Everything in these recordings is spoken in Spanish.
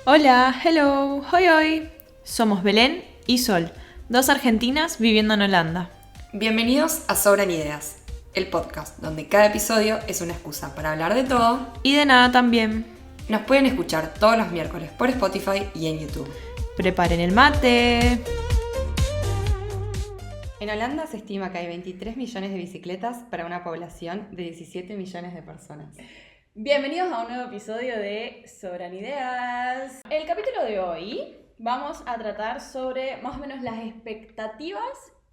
Hola, hello, hoi hoi. Somos Belén y Sol, dos argentinas viviendo en Holanda. Bienvenidos a Sobran Ideas, el podcast donde cada episodio es una excusa para hablar de todo Y de nada también. Nos pueden escuchar todos los miércoles por Spotify y en YouTube. Preparen el mate. En Holanda se estima que hay 23 millones de bicicletas para una población de 17 millones de personas. Bienvenidos a un nuevo episodio de Sobran Ideas. El capítulo de hoy vamos a tratar sobre más o menos las expectativas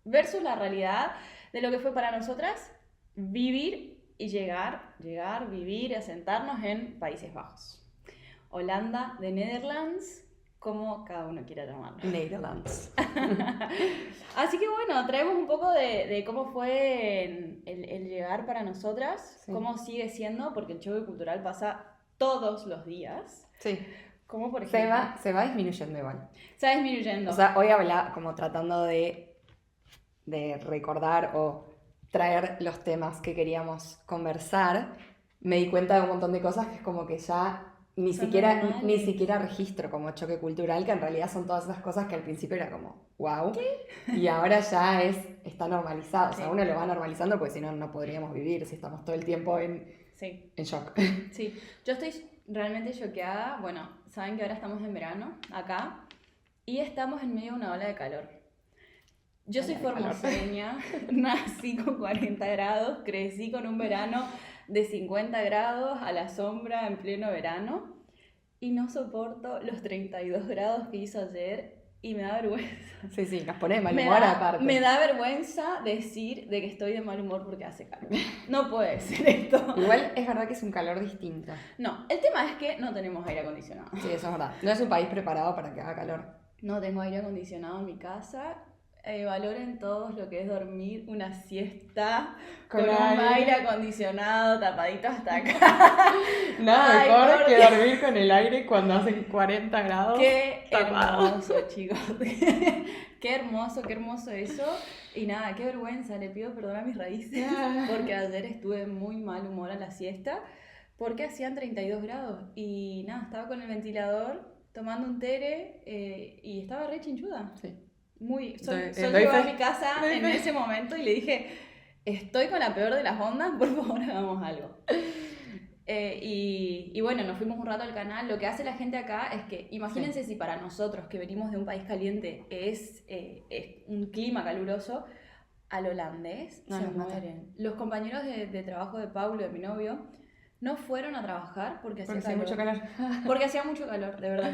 versus la realidad de lo que fue para nosotras vivir y vivir y asentarnos en Países Bajos. Holanda, de Netherlands, como cada uno quiera llamarlo. Netherlands. Así que bueno, traemos un poco de cómo fue el llegar para nosotras, Sí. Cómo sigue siendo, porque el choque cultural pasa todos los días. Sí. Como por Se ejemplo, va disminuyendo igual. se va disminuyendo. O sea, hoy hablaba como tratando de recordar o traer los temas que queríamos conversar. Me di cuenta de un montón de cosas que es como que ya ni Son siquiera normales. registro como choque cultural, que en realidad son todas esas cosas que al principio era como, wow. Y ahora ya está normalizado. O sea, Sí. uno lo va normalizando porque si no, no podríamos vivir si estamos todo el tiempo en Sí, shock. sí. Yo estoy realmente choqueada. Bueno, saben que ahora estamos en verano, acá, y estamos en medio de una ola de calor. Yo soy Ola de calor. formoseña, nací con 40 grados, crecí con un verano de 50 grados a la sombra en pleno verano y no soporto los 32 grados que hizo ayer y me da vergüenza. Sí, sí, nos pone de mal Me humor da, aparte. me da vergüenza decir de que estoy de mal humor porque hace calor. No puede ser esto. Igual es verdad que es un calor distinto. No, el tema es que no tenemos aire acondicionado. Sí, eso es verdad. No es un país preparado para que haga calor. No tengo aire acondicionado en mi casa. Valoren todos lo que es dormir una siesta con un aire acondicionado tapadito hasta acá. Nada Ay, mejor por que Dios. dormir con el aire cuando hacen 40 grados. Qué tapado. hermoso, chicos. Qué hermoso eso. Y nada, qué vergüenza. Le pido perdón a mis raíces porque ayer estuve muy mal humor a la siesta porque hacían 32 grados. Y nada, estaba con el ventilador tomando un tere y estaba re chinchuda. Sí. Sol Doy llegó a fe. mi casa Doy en fe. ese momento y le dije, estoy con la peor de las ondas, por favor hagamos algo. Y bueno, nos fuimos un rato al canal. Lo que hace la gente acá es que, imagínense si para nosotros que venimos de un país caliente es un clima caluroso, al holandés No, se nos mata. mueren. Los compañeros de trabajo de Paulo, de mi novio, no fueron a trabajar porque hacía Porque hacía mucho calor. Porque hacía mucho calor, de verdad.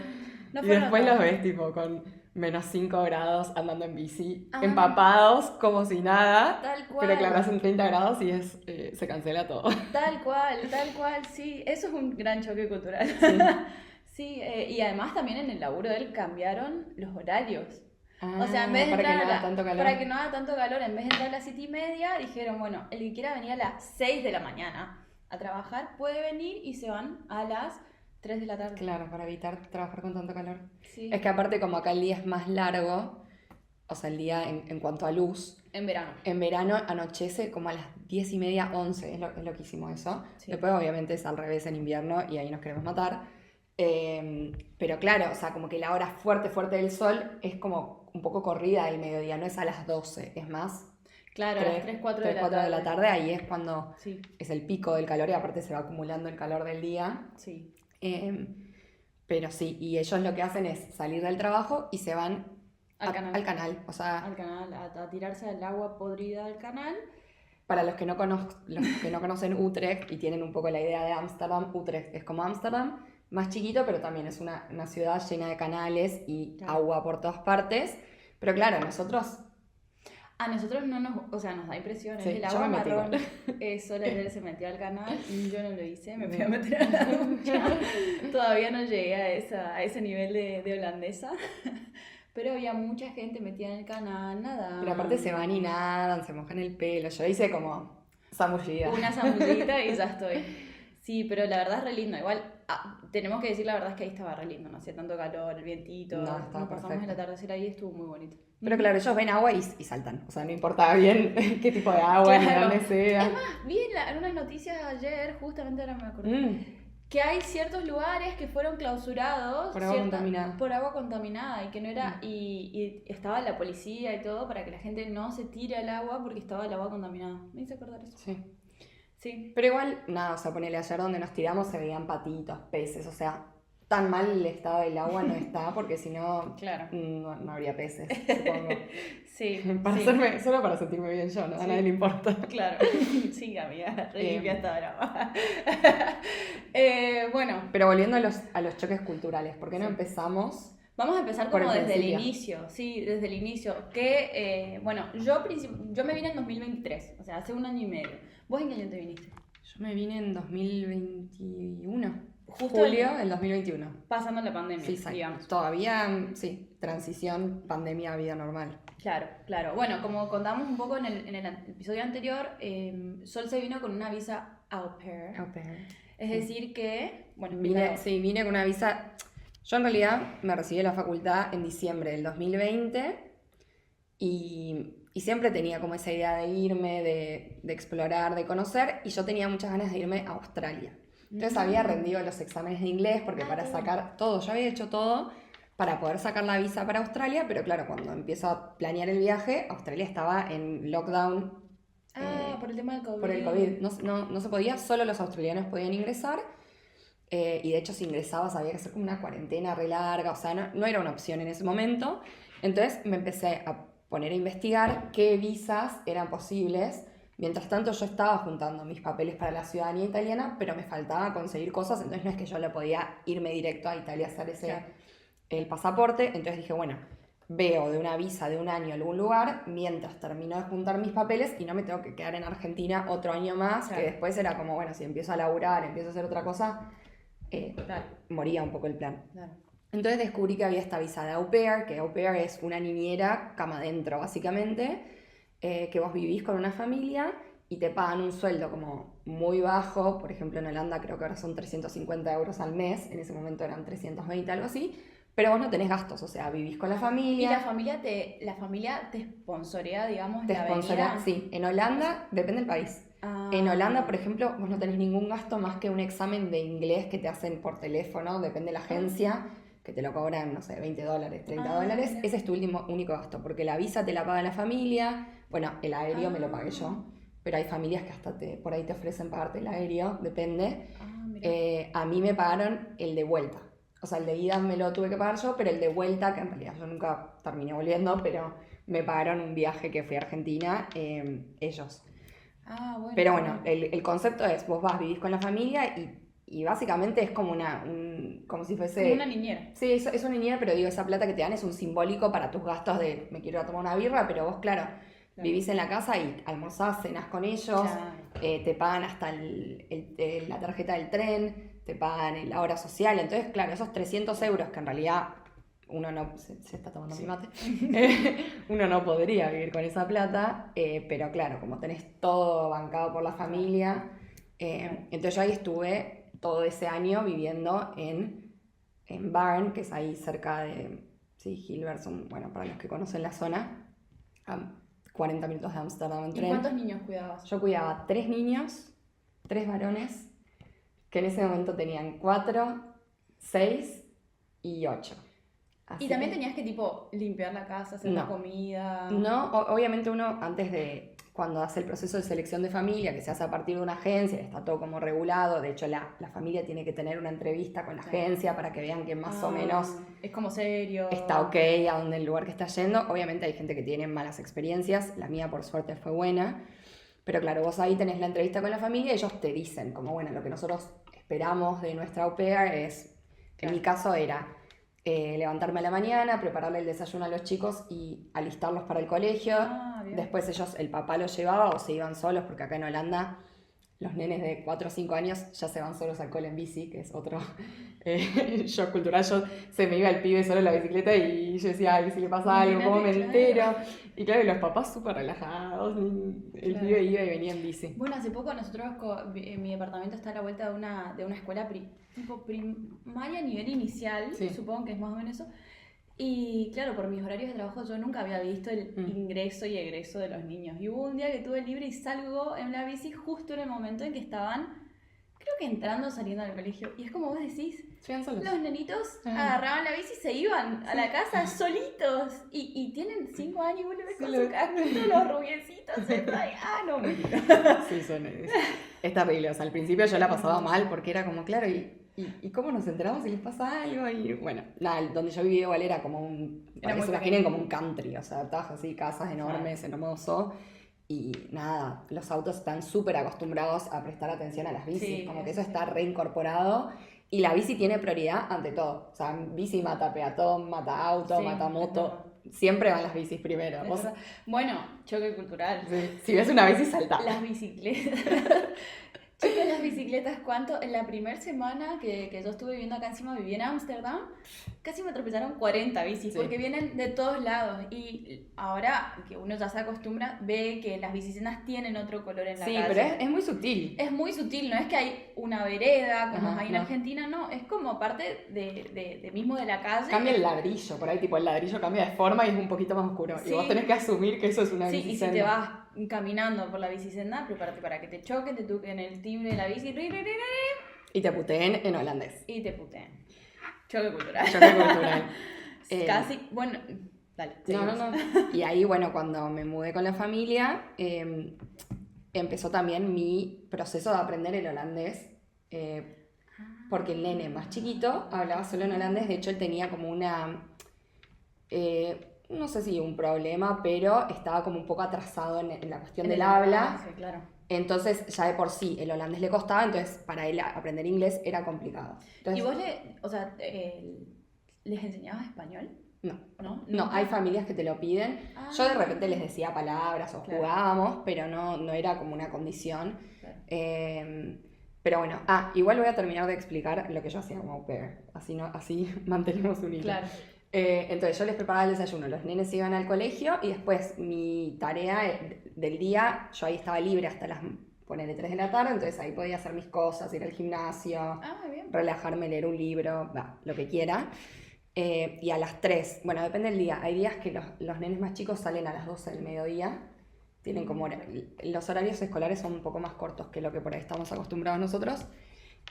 No Y fueron a después los trabajar. ves tipo con menos 5 grados andando en bici, Ah. empapados como si nada. Tal cual. Pero claro, hacen 30 grados y se cancela todo. Tal cual, sí. Eso es un gran choque cultural. Sí, y además también en el laburo de él cambiaron los horarios. O sea, en vez de para que entrar no haga tanto calor. para que no haga tanto calor, en vez de entrar a las 7:30, dijeron, bueno, el que quiera venir a las 6 de la mañana a trabajar, puede venir y se van a las 3 de la tarde. Claro, para evitar trabajar con tanto calor. Sí, Es que aparte como acá el día es más largo, o sea, el día en cuanto a luz, en verano. en verano anochece como a las 10:30, 11, es loquísimo eso. Sí. Después obviamente es al revés en invierno y ahí nos queremos matar. Pero claro, o sea, como que la hora fuerte del sol es como un poco corrida del mediodía, no es a las 12, es más Claro, a las 3, 4 de la 4 tarde. de la tarde, ahí es cuando Sí, es el pico del calor y aparte se va acumulando el calor del día. sí. Pero sí, y ellos lo que hacen es salir del trabajo y se van Al canal. al canal. O sea, Al canal, a tirarse al agua podrida del canal. para los que no conocen Utrecht y tienen un poco la idea de Ámsterdam, Utrecht es como Ámsterdam, más chiquito, pero también es una ciudad llena de canales y Claro. agua por todas partes. Pero claro, nosotros, A nosotros no nos da impresión, Sí, es el yo agua me metí marrón. igual. Sola ayer se metió al canal y yo no lo hice, me fui a meter a la ducha. Todavía no llegué a ese nivel de holandesa. Pero había mucha gente metida en el canal, nadando. pero aparte se van y nadan, se mojan el pelo. Yo hice como zamullida. Una zambullita y ya estoy. Sí, pero la verdad es re lindo. Igual, tenemos que decir la verdad es que ahí estaba re lindo, no hacía tanto calor, el vientito. No, estaba Nos pasamos el perfecto. atardecer ahí y estuvo muy bonito. Pero claro, ellos ven agua y saltan. O sea, no importa bien qué tipo de agua ni Claro. dónde sea. Es más, vi en unas noticias ayer, justamente ahora me acordé, Mm. que hay ciertos lugares que fueron clausurados Por agua contaminada. por agua contaminada y que no era y estaba la policía y todo para que la gente no se tire al agua porque estaba el agua contaminada. Me hice acordar eso. Sí. Sí. Pero igual, nada, o sea, ponele ayer donde nos tiramos se veían patitos, peces, o sea, tan mal el estado del agua no está, porque si no, Claro. no habría peces, supongo. Sí. Para sí. solo para sentirme bien yo, ¿no? A Sí. nadie le importa. Claro. Sí, amiga, re limpia estaba el agua. Bueno, Pero volviendo a los choques culturales, ¿por qué no Sí. empezamos? vamos a empezar Por como el desde el principio. inicio, sí, desde el inicio. Que, bueno, yo me vine en 2023, o sea, hace 1 año y medio. ¿Vos en qué año te viniste? Yo me vine en 2021. Justo Julio del 2021. Pasando la pandemia, Sí, exacto. digamos. Todavía, sí, transición, pandemia, vida normal. Claro, claro. Bueno, como contamos un poco en el episodio anterior, Sol se vino con una visa au pair. Au pair. Es decir que, bueno, Vine con una visa. Yo en realidad me recibí de la facultad en diciembre del 2020 y siempre tenía como esa idea de irme, de explorar, de conocer, y yo tenía muchas ganas de irme a Australia. Entonces había rendido los exámenes de inglés porque para qué sacar todo, yo había hecho todo para poder sacar la visa para Australia, pero claro, cuando empiezo a planear el viaje, Australia estaba en lockdown. por el tema del COVID. Por el COVID. No se podía, solo los australianos podían ingresar. Y de hecho, si ingresabas había que hacer como una cuarentena re larga, o sea, no era una opción en ese momento. Entonces me empecé a poner a investigar qué visas eran posibles. Mientras tanto, yo estaba juntando mis papeles para la ciudadanía italiana, pero me faltaba conseguir cosas, entonces no es que yo le podía irme directo a Italia a hacer el pasaporte. Entonces dije, bueno, veo de una visa de 1 año a algún lugar mientras termino de juntar mis papeles y no me tengo que quedar en Argentina otro año más, Claro. que después era como, bueno, si empiezo a laburar, empiezo a hacer otra cosa, Claro, moría un poco el plan. claro. Entonces descubrí que había esta visa de au pair, que au pair es una niñera cama adentro básicamente, que vos vivís con una familia y te pagan un sueldo como muy bajo. Por ejemplo, en Holanda creo que ahora son 350 euros al mes, en ese momento eran 320, algo así, pero vos no tenés gastos, o sea, vivís con la ¿Y familia. la familia te sponsorea, digamos, Te la sponsora, avenida? sí, en Holanda, depende del país. Ah. En Holanda, por ejemplo, vos no tenés ningún gasto más que un examen de inglés que te hacen por teléfono, depende de la agencia, que te lo cobran, no sé, $20, $30. Mira. Ese es tu único gasto, porque la visa te la paga la familia. Bueno, el aéreo me lo pagué yo, pero hay familias que hasta por ahí te ofrecen pagarte el aéreo, depende. Mira. A mí me pagaron el de vuelta. O sea, el de ida me lo tuve que pagar yo, pero el de vuelta, que en realidad yo nunca terminé volviendo, pero me pagaron un viaje que fui a Argentina, ellos. Bueno. Pero bueno, el concepto es, vos vivís con la familia y básicamente es como como si fuese... Como una niñera. Sí, es una niñera, pero digo, esa plata que te dan es un simbólico para tus gastos de, me quiero ir a tomar una birra, pero vos, claro, vivís en la casa y almorzás, cenás con ellos, Claro. te pagan hasta la tarjeta del tren, te pagan la hora social. Entonces, claro, esos 300 euros que en realidad uno no... Se está tomando mi mate. Uno no podría vivir con esa plata, pero claro, como tenés todo bancado por la familia, entonces yo ahí estuve todo ese año viviendo en Barn, que es ahí cerca de Hilversum, bueno, para los que conocen la zona, a 40 minutos de Ámsterdam en ¿Y tren. cuántos niños cuidabas? Yo cuidaba 3 niños, 3 varones, que en ese momento tenían 4, 6 y 8. ¿Y también tenías que, tipo, limpiar la casa, hacer la comida? No, obviamente uno antes de, cuando hace el proceso de selección de familia, que se hace a partir de una agencia, está todo como regulado, de hecho la familia tiene que tener una entrevista con la agencia para que vean que más o menos es como serio. está ok a donde el lugar que está yendo. Obviamente hay gente que tiene malas experiencias, la mía por suerte fue buena, pero claro, vos ahí tenés la entrevista con la familia y ellos te dicen como, bueno, lo que nosotros esperamos de nuestra au pair es, en mi caso era levantarme a la mañana, prepararle el desayuno a los chicos y alistarlos para el colegio. Bien. Después el papá los llevaba o se iban solos, porque acá en Holanda los nenes de 4 o 5 años ya se van solos al cole en bici, que es otro shock cultural. Se me iba el pibe solo en la bicicleta y yo decía, ay, si le pasa algo, ¿cómo me entero? Y claro, y los papás súper relajados, el pibe iba y venía en bici. Bueno, hace poco nosotros, mi departamento está a la vuelta de una escuela tipo primaria, nivel inicial, supongo que es más o menos eso. Y claro, por mis horarios de trabajo yo nunca había visto el ingreso y egreso de los niños. Y hubo un día que tuve libre y salgo en la bici justo en el momento en que estaban, creo que entrando o saliendo del colegio. Y es como vos decís, Llegan solos. los nenitos Ah. agarraban la bici y se iban a la casa solitos. Y tienen 5 años y vos le ves con Sí, su casquito, los rubiecitos. No, mentira. Sí, es terrible. O sea, al principio yo la pasaba mal porque era como, claro, ¿y cómo nos enteramos si les pasa algo? Y bueno, nada, donde yo vivía igual era como para que muy se imaginen pequeño. como un country, o sea, todas así, casas enormes, hermoso. Y nada, los autos están súper acostumbrados a prestar atención a las bicis, Sí, como que eso eso sí. está reincorporado. Y la bici tiene prioridad ante todo. O sea, bici mata peatón, mata auto, Sí, mata es moto. Siempre van las bicis primero. Es Vos- verdad. Bueno, choque cultural. si ves una bici, salta. Las bicicletas. Chicos, las bicicletas, ¿cuánto? En la primera semana que yo estuve viviendo acá encima, viví en Ámsterdam, casi me atropellaron 40 bicis, Sí. porque vienen de todos lados. Y ahora que uno ya se acostumbra, ve que las bicicenas tienen otro color en la Sí, calle. pero es muy sutil. Es muy sutil, no es que hay una vereda como Ajá, hay en no. Argentina, no, es como parte de mismo de la calle. Cambia el ladrillo, por ahí tipo el ladrillo cambia de forma y es un poquito más oscuro. Sí. Y vos tenés que asumir que eso es una Sí, y si bicicenda. te vas caminando por la bicicenda, prepárate para que te choquen, te toquen el timbre de la bici Y te puteen en holandés. y te puteen. Choque cultural. Choque cultural. Casi, bueno, dale. No, no, seguimos. no. Y ahí, bueno, cuando me mudé con la familia, empezó también mi proceso de aprender el holandés. Porque el nene más chiquito hablaba solo en holandés. De hecho, él tenía como una... no sé si un problema, pero estaba como un poco atrasado en la cuestión En del el habla. lenguaje, claro. Entonces, ya de por sí, el holandés le costaba, entonces para él aprender inglés era complicado. Entonces, ¿Y vos les enseñabas español? No. ¿No? No, ¿Nunca? hay familias que te lo piden. Ah. Yo de repente les decía palabras o Claro. jugábamos, pero no era como una condición. Claro. Pero bueno, igual voy a terminar de explicar lo que yo hacía como au pair. Así mantenemos un hilo. Claro. Entonces yo les preparaba el desayuno, los nenes iban al colegio y después mi tarea del día, yo ahí estaba libre hasta las, ponele 3 de la tarde, entonces ahí podía hacer mis cosas, ir al gimnasio, Ah, bien. relajarme, leer un libro, lo que quiera. Y a las 3, bueno, depende del día, hay días que los nenes más chicos salen a las 12 del mediodía, tienen como los horarios escolares son un poco más cortos que lo que por ahí estamos acostumbrados nosotros.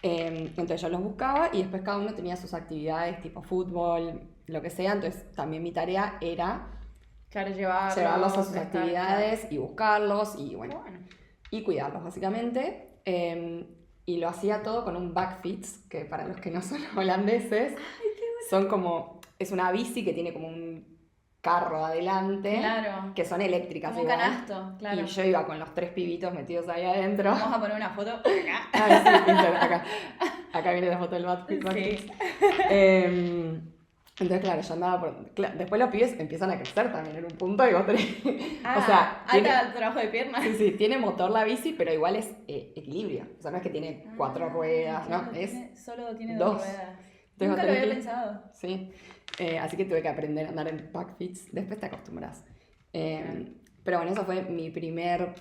Entonces yo los buscaba y después cada uno tenía sus actividades tipo fútbol, lo que sea, entonces también mi tarea era Claro, llevarlos a sus estar, actividades y buscarlos y claro. bueno, Bueno. y cuidarlos básicamente. Y lo hacía todo con un backfits, que para los que no son holandeses, son como, es una bici que tiene como un carro adelante, Claro. que son eléctricas Como un igual. canasto, claro. Y yo iba con los 3 pibitos metidos ahí adentro. Vamos a poner una foto acá. Ay, sí, acá viene la foto del backfits. Sí. Entonces, claro, yo andaba después los pibes empiezan a crecer también en un punto y vos tenés... Ah, o sea, alta trabajo de piernas. sí, tiene motor la bici, pero igual es equilibrio. O sea, no es que tiene 4 ruedas, claro, ¿no? solo tiene dos. 2 ruedas. Entonces, Nunca vos lo tenés había que- pensado. Sí. Así que tuve que aprender a andar en backfits. Después te acostumbras. Pero bueno, eso fue mi primer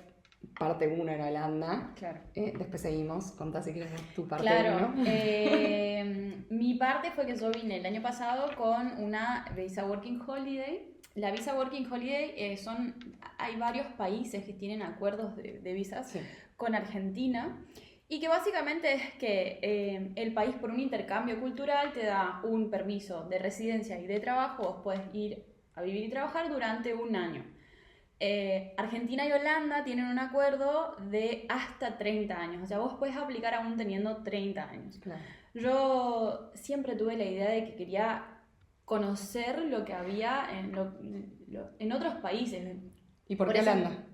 parte 1 en Holanda. Claro. Después seguimos. Contá si quieres tu parte Claro, 1. mi parte fue que yo vine el año pasado con una visa Working Holiday. La visa Working Holiday hay varios países que tienen acuerdos de visas Sí. con Argentina y que básicamente es que el país por un intercambio cultural te da un permiso de residencia y de trabajo, vos puedes ir a vivir y trabajar durante un año. Argentina y Holanda tienen un acuerdo de hasta 30 años, o sea, vos puedes aplicar aún teniendo 30 años. Claro. Yo siempre tuve la idea de que quería conocer lo que había en otros países. ¿Y por Por qué eso- Holanda?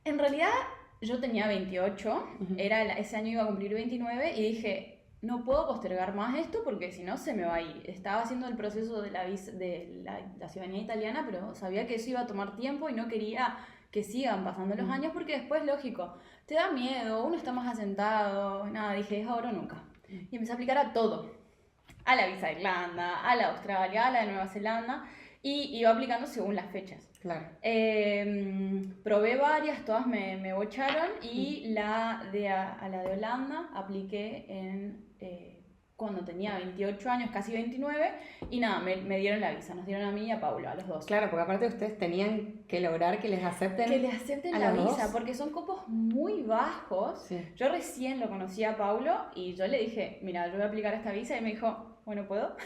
En realidad, yo tenía 28, Ujú. ese año iba a cumplir 29 y dije, no puedo postergar más esto porque si no se me va a ir. Estaba haciendo el proceso de la ciudadanía italiana, pero sabía que eso iba a tomar tiempo y no quería que sigan pasando los años porque después, lógico, te da miedo, uno está más asentado, nada, dije, es ahora o nunca. Y empecé a aplicar a todo, a la visa de Irlanda, a la Australia, a la de Nueva Zelanda, y iba aplicando según las fechas. Claro. Probé varias, todas me bocharon y a la de Holanda apliqué en cuando tenía 28 años, casi 29, y nada, me dieron la visa, nos dieron a mí y a Paulo, a los dos. Claro, porque aparte ustedes tenían que lograr que les acepten. Que le acepten a la los visa, dos. porque son cupos muy bajos. Sí. Yo recién lo conocí a Paulo y yo le dije, mira, yo voy a aplicar esta visa, y me dijo, bueno, ¿puedo?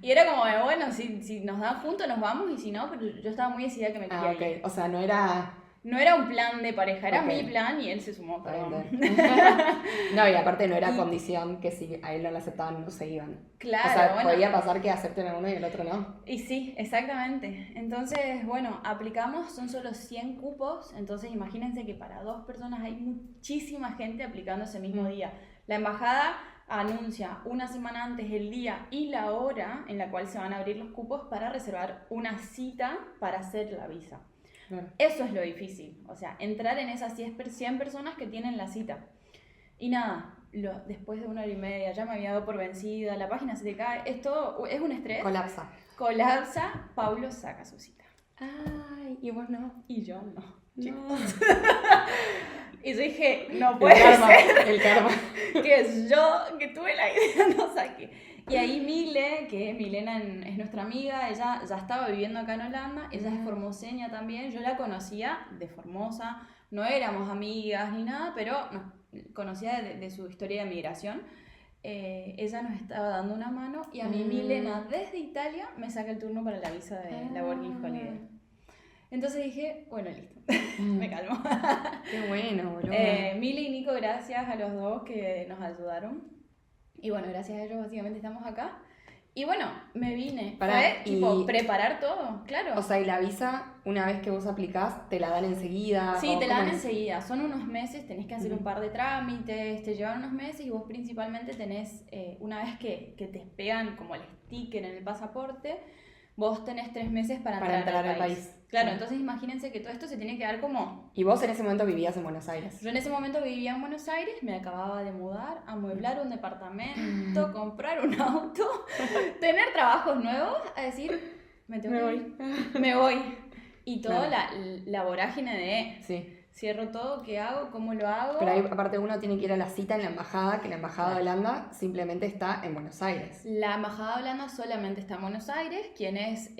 Y era como, bueno, si nos dan juntos nos vamos, y si no, pero yo estaba muy decidida que me quería Ok. ir. O sea, no era. No era un plan de pareja, era Ok. mi plan y él se sumó. Está bien, perdón. está bien. No, y aparte no era Y- condición que si a él no le aceptaban, no se iban. Claro, O sea, bueno. podía pasar que acepten a uno y el otro no. Y sí, exactamente. Entonces, bueno, aplicamos, son solo 100 cupos, entonces imagínense que para 2 personas hay muchísima gente aplicando ese mismo día. La embajada anuncia una semana antes el día y la hora en la cual se van a abrir los cupos para reservar una cita para hacer la visa. Claro. Eso es lo difícil, o sea, entrar en esas 100 personas que tienen la cita. Y nada, después de 1 hora y media ya me había dado por vencida, la página se te cae, esto es un estrés. Colapsa. Colapsa, Paulo saca su cita. Ay, y vos no. Y yo no. No. Y yo dije, no El puede karma, ser el karma. que es yo que tuve la idea, no saqué. Y ahí Mile, que Milena es nuestra amiga, ella ya estaba viviendo acá en Holanda, ella es formoseña también, yo la conocía de Formosa, no éramos amigas ni nada, pero no, conocía de su historia de migración. Ella nos estaba dando una mano y a mí Milena desde Italia me saca el turno para la visa de la Working Holiday. Entonces dije, bueno, listo, me calmo. Qué bueno, boludo. Mile y Nico, gracias a los dos que nos ayudaron. Y bueno, gracias a ellos básicamente estamos acá. Y bueno, me vine. Pará, Fue tipo y- preparar todo, claro. O sea, y la visa, una vez que vos aplicás, te la dan enseguida. Sí, ¿o te la cómo dan es? enseguida. Son unos meses, tenés que hacer Ujú. un par de trámites, te llevan unos meses y vos principalmente tenés, una vez que te pegan como el sticker en el pasaporte, vos tenés 3 meses para entrar al país. Claro, Claro. entonces imagínense que todo esto se tiene que dar como... Y vos en ese momento vivías en Buenos Aires. Yo en ese momento vivía en Buenos Aires, me acababa de mudar, amueblar un departamento, comprar un auto, tener trabajos nuevos, a decir, me tengo que ir, me voy. Y toda Claro. la vorágine de Sí. cierro todo, ¿qué hago? ¿Cómo lo hago? Pero ahí, aparte, uno tiene que ir a la cita en la embajada, que la embajada de Claro. Holanda simplemente está en Buenos Aires. La embajada de Holanda solamente está en Buenos Aires. Quienes,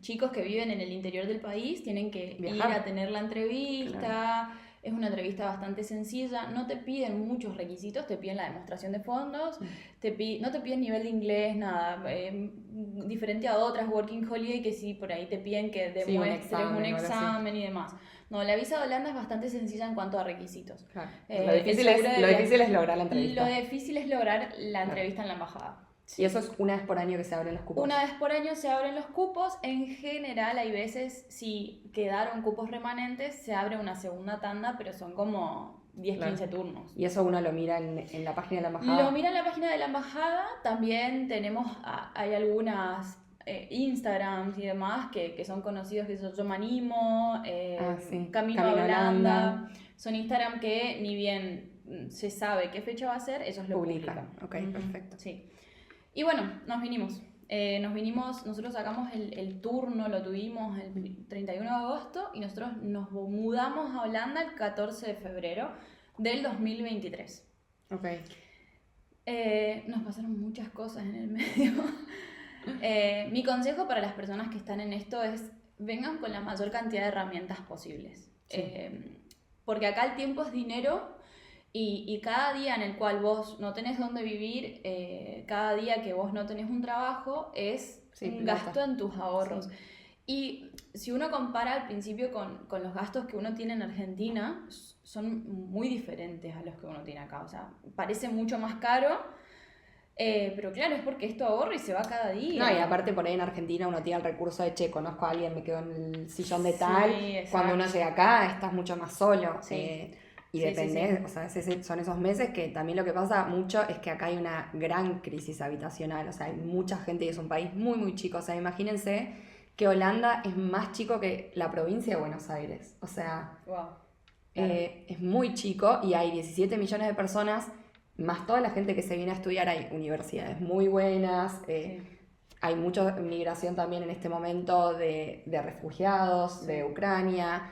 chicos que viven en el interior del país, tienen que Viajar. ir a tener la entrevista. Claro. Es una entrevista bastante sencilla. No te piden muchos requisitos, te piden la demostración de fondos, no te piden nivel de inglés, nada. Diferente a otras Working Holiday que sí, por ahí te piden que Sí, un demuestres examen un o algo así. examen y demás. No, la visa de Holanda es bastante sencilla en cuanto a requisitos. Claro. Eh, Lo difícil el seguro de lo viaje- difícil es lograr la entrevista. Lo difícil es lograr la entrevista en la embajada. Y eso es una vez por año que se abren los cupos. Una vez por año se abren los cupos. En general, hay veces, si quedaron cupos remanentes, se abre una segunda tanda, pero son como 10, Claro. 15 turnos. Y eso uno lo mira en la página de la embajada. Lo mira en la página de la embajada. También tenemos, hay algunas Instagrams y demás que son conocidos, que son Yo Me Animo, Sí. Camino a Holanda. Son Instagram que ni bien se sabe qué fecha va a ser, ellos lo Publican. publican. Ok, Ujú, perfecto. Sí. Y bueno, nos vinimos. Nosotros sacamos el turno, lo tuvimos el 31 de agosto y nosotros nos mudamos a Holanda el 14 de febrero del 2023. Ok. Nos pasaron muchas cosas en el medio. Mi consejo para las personas que están en esto es vengan con la mayor cantidad de herramientas posibles. Sí. Porque acá el tiempo es dinero. Y cada día en el cual vos no tenés dónde vivir, cada día que vos no tenés un trabajo, es Sí, un plata. gasto en tus ahorros. Sí. Y si uno compara al principio con los gastos que uno tiene en Argentina, son muy diferentes a los que uno tiene acá. O sea, parece mucho más caro, pero claro, es porque esto ahorro y se va cada día. No, y aparte por ahí en Argentina uno tiene el recurso de, che, conozco a alguien, me quedo en el sillón de Sí, tal. exacto. Cuando uno llega acá estás mucho más solo. Sí. Y Sí, depende, sí. o sea, son esos meses que también lo que pasa mucho es que acá hay una gran crisis habitacional. O sea, hay mucha gente y es un país muy, muy chico. O sea, imagínense que Holanda es más chico que la provincia de Buenos Aires. O sea, Wow. es muy chico y hay 17 millones de personas, más toda la gente que se viene a estudiar. Hay universidades muy buenas, Sí. hay mucha migración también en este momento de refugiados de Ucrania.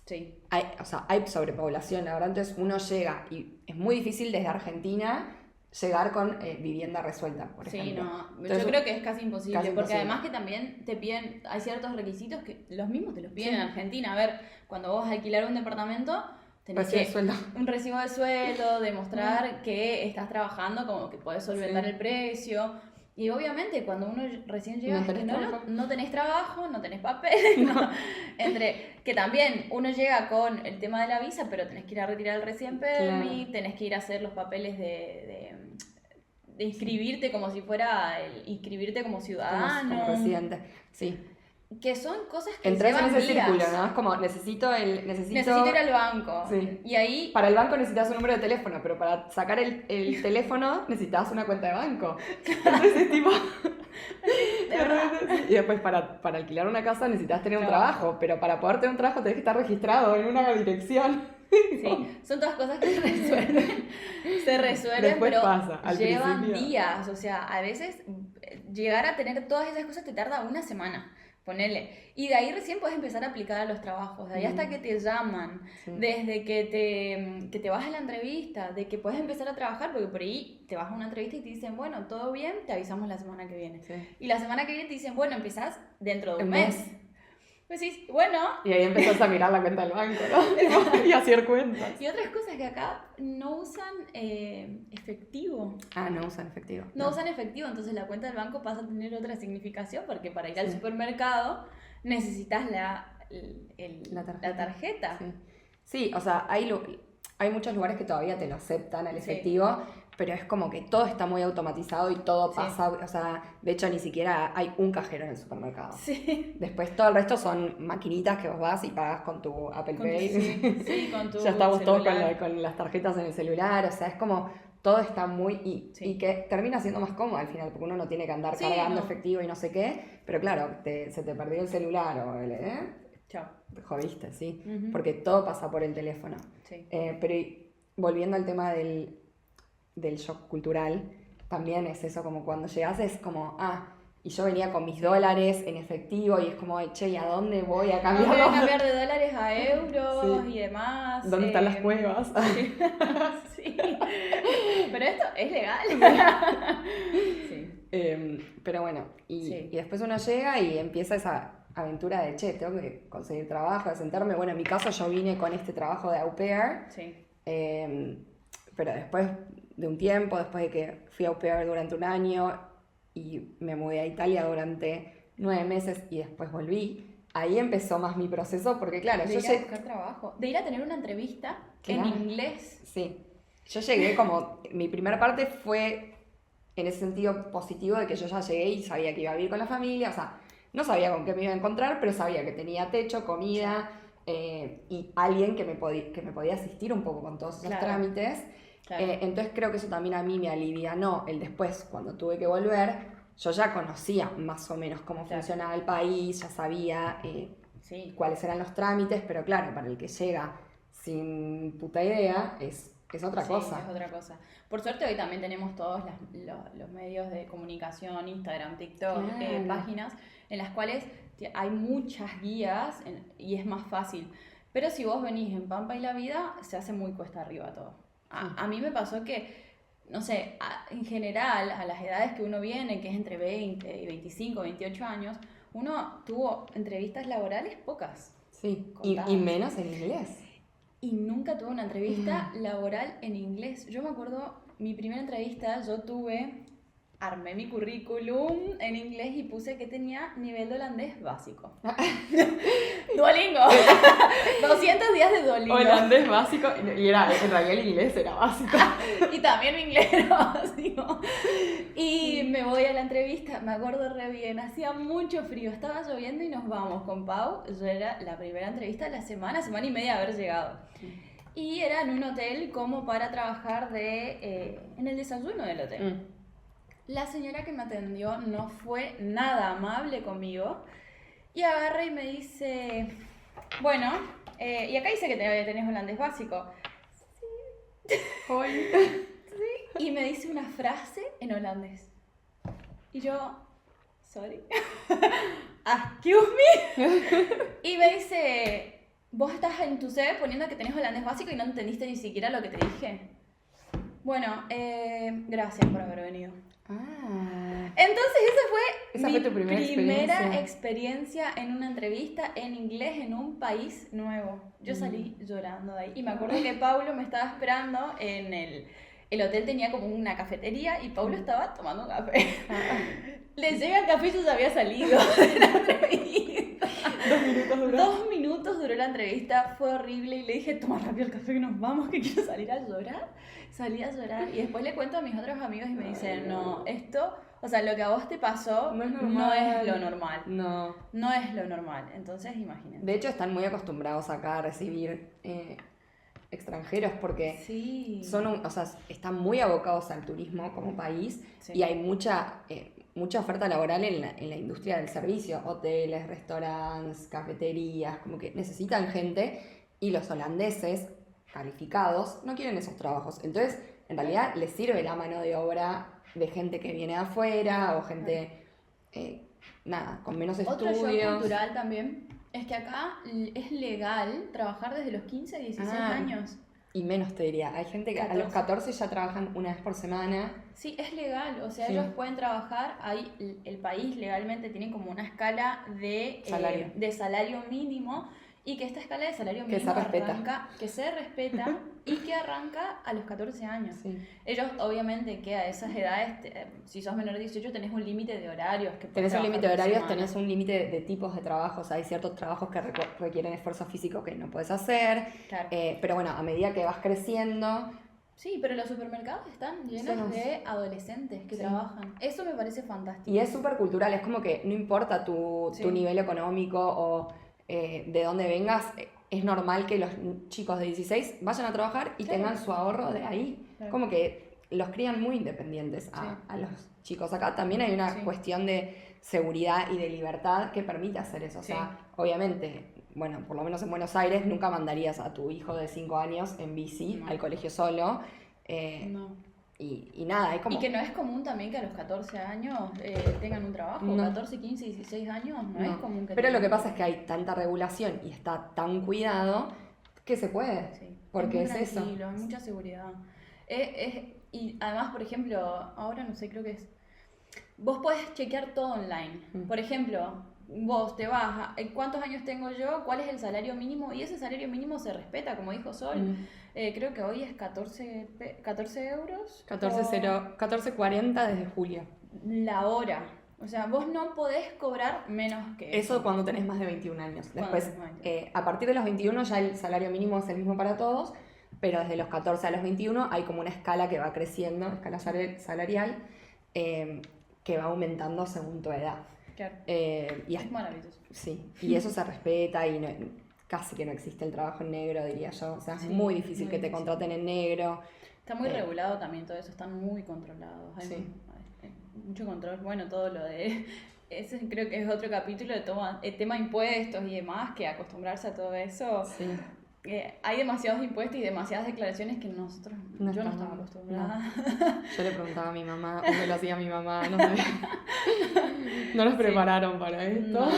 Sí. Hay sobrepoblación, la verdad. Entonces uno llega y es muy difícil desde Argentina llegar con vivienda resuelta, por Sí, ejemplo. no, Entonces, yo creo que es casi imposible, casi porque imposible. además que también te piden, hay ciertos requisitos que los mismos te los piden Sí. en Argentina. A ver, cuando vos vas a alquilar un departamento, tenés Recibe que sueldo. un recibo de sueldo, demostrar que estás trabajando, como que podés solventar Sí. el precio. Y obviamente cuando uno recién llega, No es que tenés trabajo. no tenés trabajo, no tenés papel, no. Entre que también uno llega con el tema de la visa, pero tenés que ir a retirar el resident permit, tenés que ir a hacer los papeles de inscribirte como si fuera inscribirte como ciudadano, Como residente, sí. que son cosas que Entras en llevan ese días. círculo, ¿no? Es como, necesito Necesito ir al banco. Sí. Y ahí Para el banco necesitas un número de teléfono, pero para sacar el teléfono necesitas una cuenta de banco. Entonces es tipo... de verdad. Y después para alquilar una casa necesitas tener un Trabajo. trabajo, pero para poder tener un trabajo tenés que estar registrado en una dirección. Sí, son todas cosas que se resuelven, Después pero pasa, al llevan principio. días. O sea, a veces llegar a tener todas esas cosas te tarda una semana. Ponele. Y de ahí recién puedes empezar a aplicar a los trabajos. De ahí hasta que te llaman. Sí. Desde que te vas a la entrevista. De que puedes empezar a trabajar. Porque por ahí te vas a una entrevista y te dicen, bueno, todo bien, te avisamos la semana que viene. Sí. Y la semana que viene te dicen, bueno, empezás dentro de un Un mes. mes. Pues decís, bueno. Y ahí empezás a mirar la cuenta del banco, ¿no? Y a hacer cuentas. Y otras cosas que acá no usan efectivo. Ah, no usan efectivo. No usan efectivo, entonces la cuenta del banco pasa a tener otra significación porque para ir al Sí. supermercado necesitas la tarjeta. Sí. Sí, o sea, hay muchos lugares que todavía te lo aceptan al Sí. efectivo, pero es como que todo está muy automatizado y todo Sí. pasa, o sea, de hecho ni siquiera hay un cajero en el supermercado. Sí. Después todo el resto son maquinitas que vos vas y pagas con tu Apple Pay. Sí, con tu Ya estamos todos celular. con las tarjetas en el celular, o sea, es como todo está muy... Sí. Y que termina siendo más cómodo al final, porque uno no tiene que andar Sí, cargando no. efectivo y no sé qué, pero claro, se te perdió el celular o Chao. te jodiste, sí, Ujú. porque todo pasa por el teléfono. Sí. Pero volviendo al tema del shock cultural, también es eso, como cuando llegas es como, y yo venía con mis dólares en efectivo y es como, che, ¿y a dónde voy a Voy cambiarlo? a cambiar de dólares a euros Sí. y demás. ¿Dónde están las cuevas? Sí. Sí. Pero esto es legal. Sí. Pero bueno, Sí. y después uno llega y empieza esa aventura de, che, tengo que conseguir trabajo, de sentarme. Bueno, en mi caso yo vine con este trabajo de au pair, Sí. pero después de un tiempo, después de que fui au pair durante un año y me mudé a Italia durante 9 meses y después volví, ahí empezó más mi proceso, porque claro, De yo ir a llegué... buscar trabajo. De ir a tener una entrevista Claro. en inglés. Sí, yo llegué como, mi primera parte fue en ese sentido positivo de que yo ya llegué y sabía que iba a vivir con la familia, o sea, no sabía con qué me iba a encontrar, pero sabía que tenía techo, comida y alguien que me podía asistir un poco con todos esos Claro. trámites. Claro. Entonces creo que eso también a mí me alivianó el después, cuando tuve que volver, yo ya conocía más o menos cómo Claro. funcionaba el país, ya sabía Sí. cuáles eran los trámites, pero claro, para el que llega sin puta idea es otra Sí, cosa. es otra cosa. Por suerte hoy también tenemos todos los medios de comunicación, Instagram, TikTok, Claro. páginas en las cuales hay muchas guías y es más fácil. Pero si vos venís en Pampa y la Vida, se hace muy cuesta arriba todo. A mí me pasó que, no sé, en general, a las edades que uno viene, que es entre 20 y 25, 28 años, uno tuvo entrevistas laborales pocas. Sí, Contadas. y menos en inglés. Y nunca tuve una entrevista laboral en inglés. Yo me acuerdo, mi primera entrevista, armé mi currículum en inglés y puse que tenía nivel de holandés básico. Duolingo. 200 días de Duolingo. Holandés básico, y en realidad el inglés era básico. Y también mi inglés era básico. Y me voy a la entrevista, me acuerdo re bien, hacía mucho frío, estaba lloviendo y nos vamos con Pau. Yo era la primera entrevista de la semana y media de haber llegado. Y era en un hotel como para trabajar en el desayuno del hotel. La señora que me atendió no fue nada amable conmigo y agarra y me dice, bueno, y acá dice que tenés holandés básico. Hoy. Y me dice una frase en holandés. Y yo, sorry. Excuse me. Y me dice, vos estás en tu CV poniendo que tenés holandés básico y no entendiste ni siquiera lo que te dije. Bueno, gracias por haber venido. Ah. Entonces esa Esa fue fue tu primera experiencia en una entrevista en inglés en un país nuevo. Yo salí llorando de ahí. Y me acuerdo que Paulo me estaba esperando en el hotel, tenía como una cafetería y Paulo estaba tomando un café. Le llega el café y yo ya había salido de la entrevista. 2 minutos duró. 2 minutos duró la entrevista, fue horrible y le dije, toma rápido el café que nos vamos, que quiero salir a llorar. Salí a llorar y después le cuento a mis otros amigos y me dicen, no, esto, o sea, lo que a vos te pasó No es no normal. es lo normal. No. No es lo normal, entonces imagínense. De hecho, están muy acostumbrados acá a recibir extranjeros porque Sí. o sea, están muy abocados al turismo como país Sí. y hay mucha oferta laboral en la industria del servicio, hoteles, restaurantes, cafeterías, como que necesitan gente y los holandeses calificados no quieren esos trabajos. Entonces, en realidad les sirve la mano de obra de gente que viene de afuera o gente, con menos Otro shock estudios. cultural también es que acá es legal trabajar desde los 15 a 16 años. Y menos te diría, hay gente que a los 14 ya trabajan una vez por semana. Sí, es legal, o sea, Sí. ellos pueden trabajar, ahí el país legalmente tiene como una escala de Salario. de salario mínimo y que esta escala de salario Que mínimo se respeta. arranca, que se respeta y que arranca a los 14 años. Sí. Ellos obviamente que a esas edades, si sos menor de 18 tenés un límite de horarios. Que Tenés podés un límite de trabajar por horarios, semana. tenés un límite de tipos de trabajos. Hay ciertos trabajos que requieren esfuerzo físico que no puedes hacer. Claro. Pero bueno, a medida que vas creciendo, Sí, pero los supermercados están llenos Sí. de adolescentes que Sí. trabajan. Eso me parece fantástico. y es súper cultural, es como que no importa tu Sí. nivel económico o de dónde vengas, es normal que los chicos de 16 vayan a trabajar y Claro. tengan su ahorro de ahí. Claro. Como que los crían muy independientes a los chicos. Acá también hay una Sí. cuestión de seguridad y de libertad que permite hacer eso. O Sí. sea, obviamente, bueno, por lo menos en Buenos Aires nunca mandarías a tu hijo de 5 años en bici No. al colegio solo. No. Y nada, es como... Y que no es común también que a los 14 años tengan un trabajo. No. 14, 15, 16 años no, es común que Pero lo que tengan. pasa es que hay tanta regulación y está tan cuidado que se puede. Sí. Porque muy es eso. tranquilo, hay mucha seguridad. Y además, por ejemplo, ahora no sé, creo que es... Vos podés chequear todo online. Por ejemplo, vos te vas a ¿cuántos años tengo yo? ¿Cuál es el salario mínimo? Y ese salario mínimo se respeta, como dijo Sol. Creo que hoy es 14 euros. 14.40 desde julio. La hora. O sea, vos no podés cobrar menos que Eso cuando tenés más de 21 años. Cuando Después, tenés más de 21. a partir de los 21 ya el salario mínimo es el mismo para todos, pero desde los 14 a los 21 hay como una escala que va creciendo, escala salarial, que va aumentando según tu edad. Claro. Y Es maravilloso. sí, y eso se respeta y casi que no existe el trabajo en negro, diría yo. O sea, Sí, es muy difícil muy que te difícil. contraten en negro. Está muy regulado también todo eso, están muy controlados. Hay, Sí. hay mucho control. Bueno, todo lo de... Ese creo que es otro capítulo de tema impuestos y demás, que acostumbrarse a todo eso. Sí. Hay demasiados impuestos y demasiadas declaraciones que nosotros... No yo no estamos- estaba acostumbrada. Yo le preguntaba a mi mamá, o me lo hacía mi mamá, no sé. No nos prepararon para esto. No.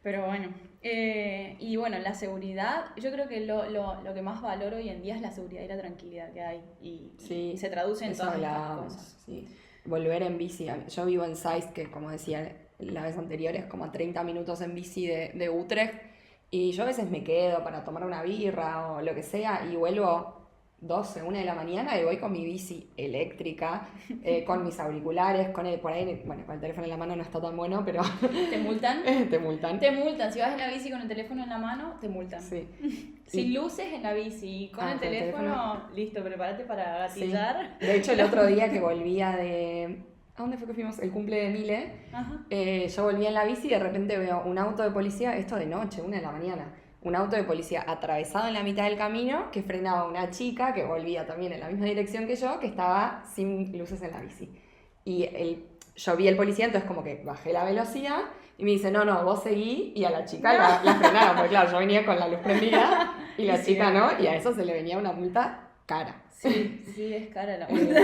Pero bueno. Y bueno, la seguridad, yo creo que lo que más valoro hoy en día es la seguridad y la tranquilidad que hay. Y se traduce en eso todas estas hablábamos, cosas. sí. Volver en bici. Yo vivo en Sais, que como decía la vez anterior, es como a 30 minutos en bici de Utrecht. Y yo a veces me quedo para tomar una birra o lo que sea y vuelvo 12, 1 de la mañana y voy con mi bici eléctrica, con mis auriculares, por ahí, bueno, con el teléfono en la mano no está tan bueno, pero ¿Te multan? te multan. Te multan. Si vas en la bici con el teléfono en la mano, te multan. Sí. Sin luces en la bici y con el con el teléfono, listo, prepárate para Sí. gatillar. De hecho, el otro día que volvía de... ¿A dónde fue que fuimos? El cumple de Mile. Ajá. Yo volvía en la bici y de repente veo un auto de policía, esto de noche, 1 de la mañana. Un auto de policía atravesado en la mitad del camino que frenaba a una chica que volvía también en la misma dirección que yo, que estaba sin luces en la bici. Y yo vi el policía, entonces como que bajé la velocidad y me dice, no, vos seguí, y a la chica la frenaron, porque claro, yo venía con la luz prendida y la chica no, y a eso se le venía una multa cara. Sí, es cara la multa.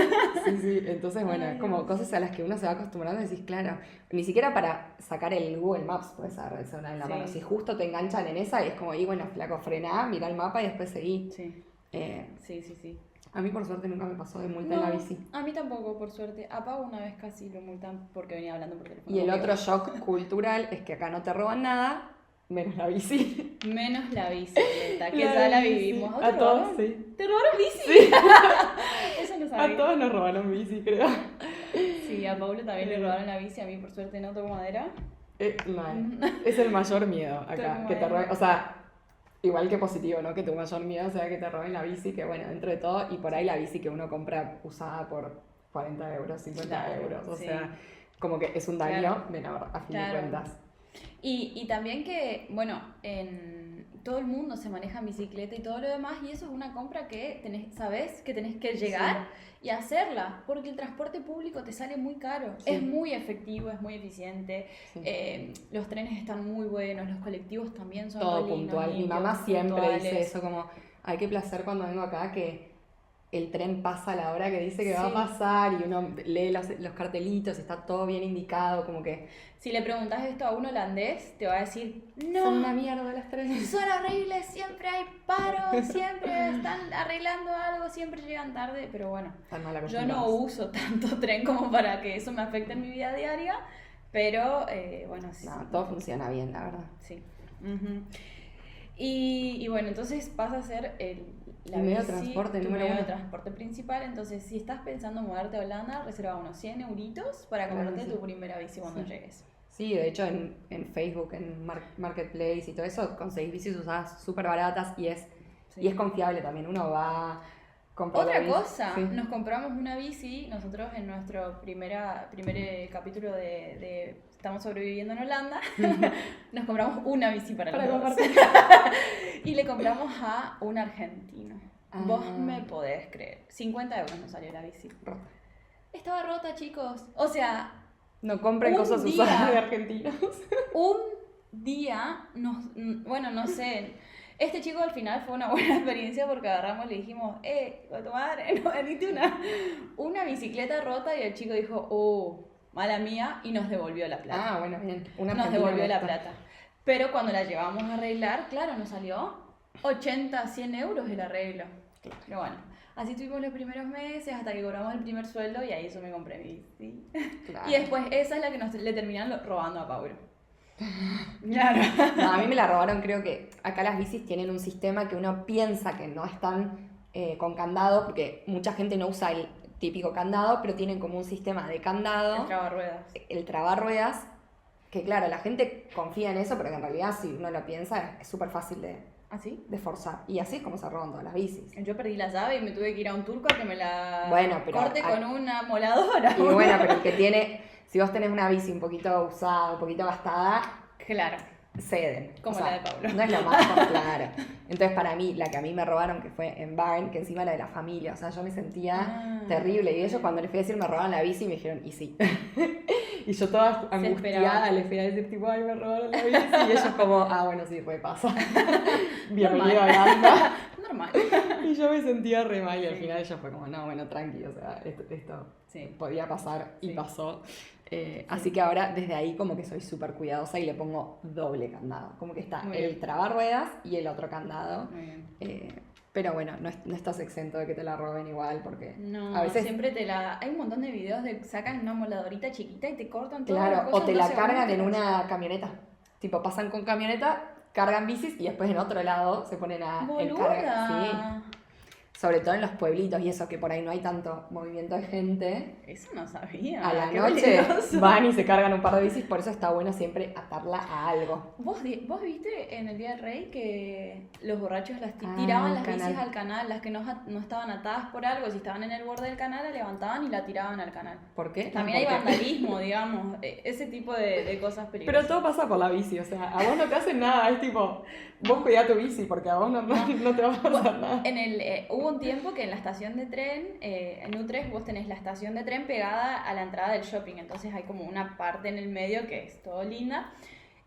Sí, entonces bueno, Ay, es como Dios. cosas a las que uno se va acostumbrando y decís, claro, ni siquiera para sacar el Google Maps puedes agarrar el celular en la Sí. mano. Si justo te enganchan en esa, y es como, y bueno, flaco, frená, mira el mapa y después seguí. Sí, Eh, sí. A mí por suerte nunca me pasó de multa en la bici. A mí tampoco, por suerte. A Pau una vez casi lo multan porque venía hablando por teléfono. Y el conmigo. otro shock cultural es que acá no te roban nada, menos la bici. Menos la bicicleta, que ya la vivimos. ¿O te A todos, robaron? sí. ¿Te robaron bici? Eso no sabía. A todos nos robaron bici, creo. Sí, a Paulo también le robaron la bici, a mí por suerte no toco madera. Es el mayor miedo acá, Toco que te madera. roben. O sea, igual que positivo, ¿no? Que tu mayor miedo sea que te roben la bici, que bueno, dentro de todo, y por ahí la bici que uno compra usada por 40 euros, 50 Claro, euros. O sí. sea, como que es un daño Claro. menor, a fin Claro. de cuentas. Y también que, bueno, en todo el mundo se maneja en bicicleta y todo lo demás, y eso es una compra que sabes que tenés que llegar y hacerla, porque el transporte público te sale muy caro. Sí. Es muy efectivo, es muy eficiente, Sí. los trenes están muy buenos, los colectivos también son Todo re lindos, puntual. Mi limpios, mamá siempre dice puntuales. eso, como, ay, qué placer cuando vengo acá que el tren pasa a la hora que dice que va a Sí. pasar y uno lee los cartelitos, está todo bien indicado, como que Si le preguntas esto a un holandés, te va a decir, no, son una mierda las trenes. son horribles, siempre hay paro, siempre están arreglando algo, siempre llegan tarde, pero bueno, Están mal yo no acostumbrados. uso tanto tren como para que eso me afecte en mi vida diaria, pero bueno, sí. No, todo funciona bien, la verdad. Sí. Ujú. Y bueno, entonces pasa a ser la El medio de bici, transporte tu número medio de uno. transporte principal. Entonces, si estás pensando en mudarte a Holanda, reserva unos 100 euritos para Claro, comprarte sí. tu primera bici cuando Sí. llegues. Sí, de hecho en Facebook, en Marketplace y todo eso, conseguís bicis usadas súper baratas y es confiable también. Uno va, compra la Otra bici. cosa, Sí. nos compramos una bici, nosotros en nuestro primer capítulo de Estamos sobreviviendo en Holanda, nos compramos una bici para Para los dos. compartir. Y le compramos a un argentino. Vos Ah. me podés creer. 50 euros nos salió la bici. Rota. Estaba rota, chicos. O sea, No compren Un cosas día. usadas de argentinos. un día bueno, no sé. Este chico al final fue una buena experiencia porque agarramos y le dijimos, a tu madre, no veniste una bicicleta rota, y el chico dijo, oh, mala mía, y nos devolvió la plata. Ah, bueno, bien. Un Nos argentino devolvió la honesto. plata. Pero cuando la llevamos a arreglar, claro, nos salió 80, 100 euros el arreglo. Pero bueno, así tuvimos los primeros meses hasta que cobramos el primer sueldo y ahí yo me compré mi bici. Claro. Y después esa es la que le terminaron robando a Paulo. Claro. No, a mí me la robaron, creo que acá las bicis tienen un sistema que uno piensa que no están con candado, porque mucha gente no usa el típico candado, pero tienen como un sistema de candado, El trabarruedas. el trabarruedas, que claro, la gente confía en eso, pero que en realidad si uno lo piensa es súper fácil ¿Así? de forzar. Y así es como se roban todas las bicis. Yo perdí la llave y me tuve que ir a un turco a que me la Bueno, pero corte con una moladora. Y bueno, pero el que tiene, si vos tenés una bici un poquito usada, un poquito gastada, Claro. ceden. Como la de Pablo. No es lo más claro. Entonces, para mí, la que a mí me robaron, que fue en Barn, que encima era de la familia, o sea, yo me sentía Ah. terrible. Y ellos, cuando les fui a decir me robaron la bici, me dijeron, y sí. Y yo toda angustiada esperaban. les fui a decir, tipo, ay, me robaron la bici. Y ellos, como, ah, bueno, sí, repasa. Bienvenido a Normal. Holanda. Normal. Y yo me sentía re mal. Y al Sí. final ella fue como, no, bueno, tranqui, o sea, esto Sí. podía pasar y Sí. pasó. Así que ahora desde ahí como que soy súper cuidadosa y le pongo doble candado. Como que está Muy el bien. trabarruedas y el otro candado. Muy bien. Pero bueno, no estás exento de que te la roben igual porque No, a veces, siempre hay un montón de videos de sacan una moladorita chiquita y te cortan todas las claro, cosas o te en la 2 cargan en segundos. una camioneta. Tipo, pasan con camioneta, cargan bicis y después en otro lado se ponen a encargar. Sí. Boluda. Sobre todo en los pueblitos y eso, que por ahí no hay tanto movimiento de gente. Eso no sabía. A la Ah, qué noche peligroso. van y se cargan un par de bicis, por eso está bueno siempre atarla a algo. ¿Vos viste en el Día del Rey que los borrachos Ah, tiraban las canal. bicis al canal, las que no estaban atadas por algo, si estaban en el borde del canal, la levantaban y la tiraban al canal? ¿Por qué? También hay ¿Por qué? vandalismo, digamos, ese tipo de cosas Pero peligrosas. todo pasa por la bici, o sea, a vos no te hacen nada, es tipo, vos cuidá tu bici porque a vos no te va a pasar nada. Hubo un tiempo que en la estación de tren, en Utrecht vos tenés la estación de tren pegada a la entrada del shopping, entonces hay como una parte en el medio que es todo linda,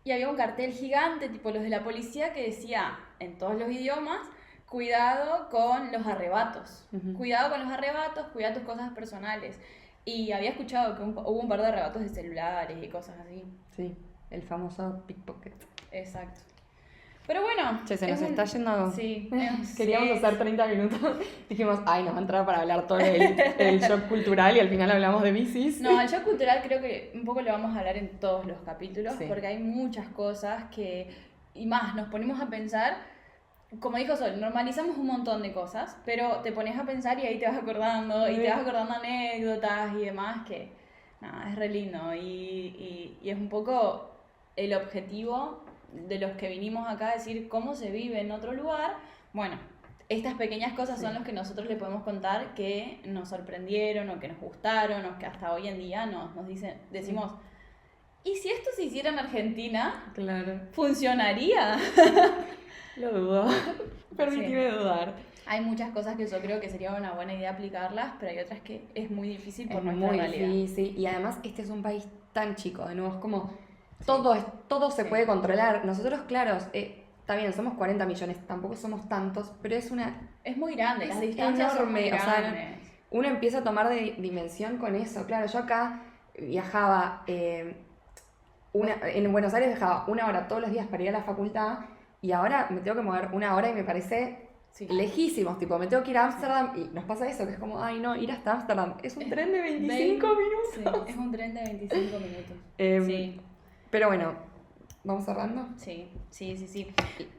y había un cartel gigante, tipo los de la policía, que decía en todos los idiomas, cuidado con los arrebatos, Ujú. cuidado con los arrebatos, cuida tus cosas personales. Y había escuchado que hubo un par de arrebatos de celulares y cosas así. Sí, el famoso pickpocket. Exacto. Pero bueno. Che, se nos está yendo. Sí. Queríamos hacer 30 minutos. Dijimos, ay, nos va a entrar para hablar todo el shock cultural y al final hablamos de bicis. No, el shock cultural creo que un poco lo vamos a hablar en todos los capítulos, Sí. porque hay muchas cosas que, y más, nos ponemos a pensar, como dijo Sol, normalizamos un montón de cosas, pero te pones a pensar y ahí te vas acordando, y te vas acordando anécdotas y demás, que nada, es re lindo, y es un poco el objetivo de los que vinimos acá a decir cómo se vive en otro lugar. Bueno, estas pequeñas cosas son las que nosotros le podemos contar que nos sorprendieron o que nos gustaron o que hasta hoy en día nos decimos, ¿y si esto se hiciera en Argentina? Claro. ¿Funcionaría? Lo dudo. Permíteme dudar. Hay muchas cosas que yo creo que sería una buena idea aplicarlas, pero hay otras que es muy difícil por Es nuestra muy realidad. difícil. Y además este es un país tan chico, de nuevo, es como todo se puede controlar. Nosotros, claro, está bien, somos 40 millones, tampoco somos tantos, pero es Es muy grande, las es distancias son muy enorme, o sea, grandes. uno empieza a tomar de dimensión con eso. Claro, yo acá viajaba, en Buenos Aires viajaba 1 hora todos los días para ir a la facultad y ahora me tengo que mover 1 hora y me parece Sí. lejísimos, tipo, me tengo que ir a Ámsterdam y nos pasa eso, que es como, ay no, ir hasta Ámsterdam es un tren de 25 minutos. Sí, es un tren de 25 minutos. Sí. Pero bueno, ¿vamos cerrando? Sí.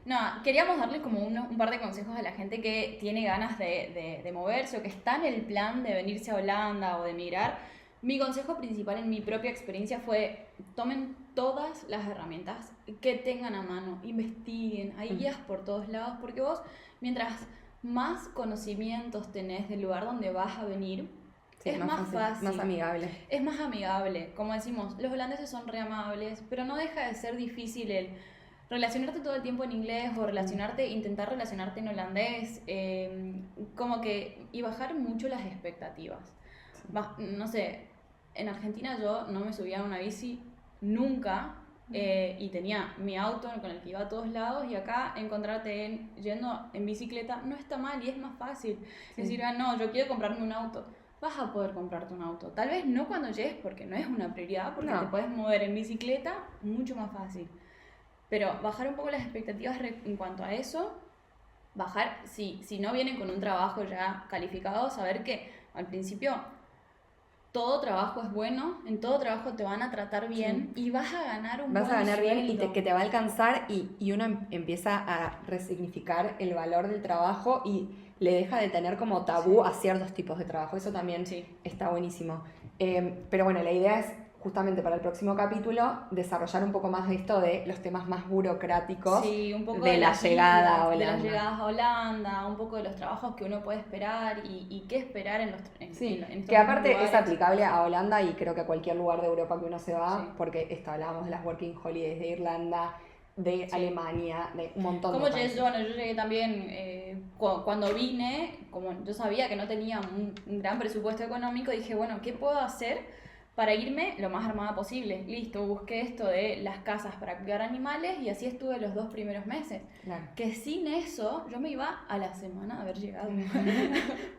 No, queríamos darle como un par de consejos a la gente que tiene ganas de moverse o que está en el plan de venirse a Holanda o de emigrar. Mi consejo principal en mi propia experiencia fue: tomen todas las herramientas que tengan a mano, investiguen, hay guías por todos lados, porque vos, mientras más conocimientos tenés del lugar donde vas a venir, Sí, es más fácil. más amigable. Es más amigable, como decimos, los holandeses son re amables, pero no deja de ser difícil el relacionarte todo el tiempo en inglés o intentar relacionarte en holandés, como que, y bajar mucho las expectativas. No sé, en Argentina yo no me subía a una bici nunca, y tenía mi auto con el que iba a todos lados, y acá encontrarte yendo en bicicleta no está mal y es más fácil. Sí. Decir, no, yo quiero comprarme un auto. Vas a poder comprarte un auto. Tal vez no cuando llegues, porque no es una prioridad, porque No. te puedes mover en bicicleta mucho más fácil. Pero bajar un poco las expectativas en cuanto a eso, bajar, si no vienen con un trabajo ya calificado, saber que al principio todo trabajo es bueno, en todo trabajo te van a tratar bien y vas a ganar un Vas a buen ganar bien y sueldo. que te va a alcanzar y uno empieza a resignificar el valor del trabajo y le deja de tener como tabú a ciertos tipos de trabajo. Eso también Sí. está buenísimo. Pero bueno, la idea es justamente para el próximo capítulo desarrollar un poco más de esto de los temas más burocráticos Sí, un poco de la las llegada a visas, de las Holanda. llegadas a Holanda, un poco de los trabajos que uno puede esperar y qué esperar en estos Que aparte lugares. es aplicable a Holanda y creo que a cualquier lugar de Europa que uno se va, Sí. porque hablábamos de las working holidays de Irlanda, de Alemania, de un montón Como de países. yo llegué también, cuando vine, como yo sabía que no tenía un gran presupuesto económico, dije, bueno, ¿qué puedo hacer para irme lo más armada posible? Listo, busqué esto de las casas para cuidar animales y así estuve los 2 primeros meses. Claro. Que sin eso yo me iba a la semana de haber llegado.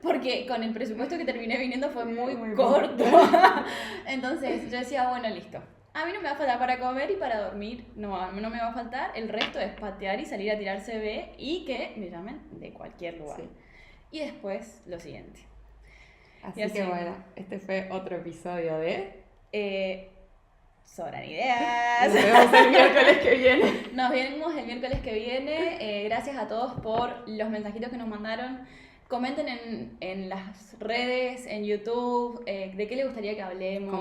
Porque con el presupuesto que terminé viniendo fue muy corto. Entonces yo decía, bueno, listo. A mí no me va a faltar para comer y para dormir, no me va a faltar. El resto es patear y salir a tirar CV y que me llamen de cualquier lugar. Sí. Y después lo siguiente. Así Y así. que bueno, este fue otro episodio de... Sobran ideas. Nos vemos el miércoles que viene. Nos vemos el miércoles que viene. Gracias a todos por los mensajitos que nos mandaron. Comenten en las redes, en YouTube, de qué les gustaría que hablemos.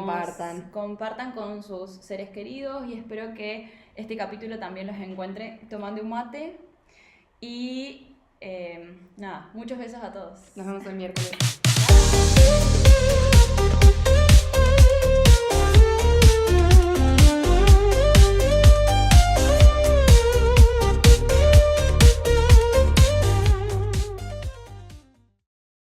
Compartan con sus seres queridos y espero que este capítulo también los encuentre tomando un mate. Y nada, muchos besos a todos. Nos vemos el miércoles.